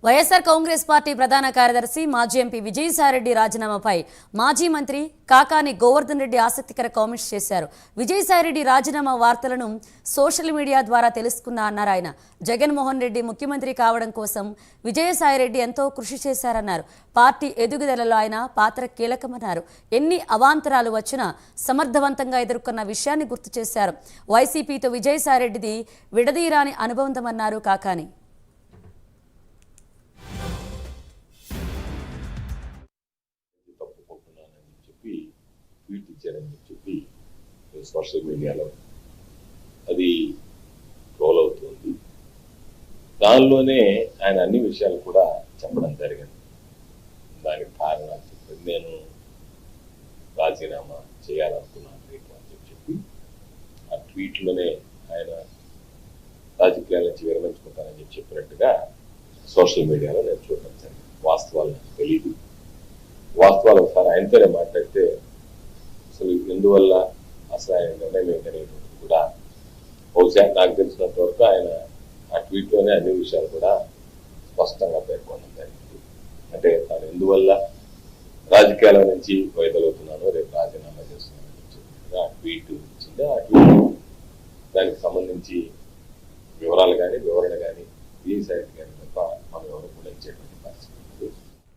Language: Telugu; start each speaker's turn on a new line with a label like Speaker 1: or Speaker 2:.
Speaker 1: వైఎస్ఆర్ కాంగ్రెస్ పార్టీ ప్రధాన కార్యదర్శి మాజీ ఎంపీ విజయసాయిరెడ్డి రాజీనామాపై మాజీ మంత్రి కాకాని గోవర్ధన్ రెడ్డి ఆసక్తికర కామెంట్స్ చేశారు. విజయసాయిరెడ్డి రాజీనామా వార్తలను సోషల్ మీడియా ద్వారా తెలుసుకున్న అన్నారు ఆయన. జగన్మోహన్ రెడ్డి ముఖ్యమంత్రి కావడం కోసం విజయసాయిరెడ్డి ఎంతో కృషి చేశారన్నారు. పార్టీ ఎదుగుదలలో ఆయన పాత్ర కీలకమన్నారు. ఎన్ని అవాంతరాలు వచ్చినా సమర్థవంతంగా ఎదుర్కొన్న విషయాన్ని గుర్తు చేశారు. వైసీపీతో విజయసాయిరెడ్డిది విడదీరాని అనుబంధమన్నారు కాకాని.
Speaker 2: ట్వీట్ ఇచ్చారని చెప్పి సోషల్ మీడియాలో అది ట్రోల్ అవుతుంది. దానిలోనే ఆయన అన్ని విషయాలు కూడా చెప్పడం జరిగింది. దానికి కారణాలు చెప్పి నేను రాజీనామా చేయాలనుకున్నాను అని చెప్పి ఆ ట్వీట్లోనే ఆయన రాజకీయాల నుంచి విరమించుకుంటానని చెప్పినట్టుగా సోషల్ మీడియాలో నేను చూడడం జరిగింది. వాస్తవాలు నాకు తెలియదు. వాస్తవాలు ఒకసారి ఆయనతోనే మాట్లాడితే అసలు ఎందువల్ల అసలు ఆయన నిర్ణయం ఏంటనేటువంటిది కూడా బహుశా నాకు తెలిసినంత వరకు ఆయన ఆ ట్వీట్లోనే అన్ని విషయాలు కూడా స్పష్టంగా పేర్కొనడం జరిగింది. అంటే తాను ఎందువల్ల రాజకీయాల నుంచి వైదొలుగుతున్నాను, రేపు రాజీనామా చేస్తున్నానని చెప్పి ఆ ట్వీట్ ఇచ్చింది. ఆ ట్వీట్ దానికి సంబంధించి వివరాలు కానీ వివరణ కానీ ఈ సైట్ కానీ తప్ప మనం ఎవరు కూడా ఇచ్చేటువంటి పరిస్థితి.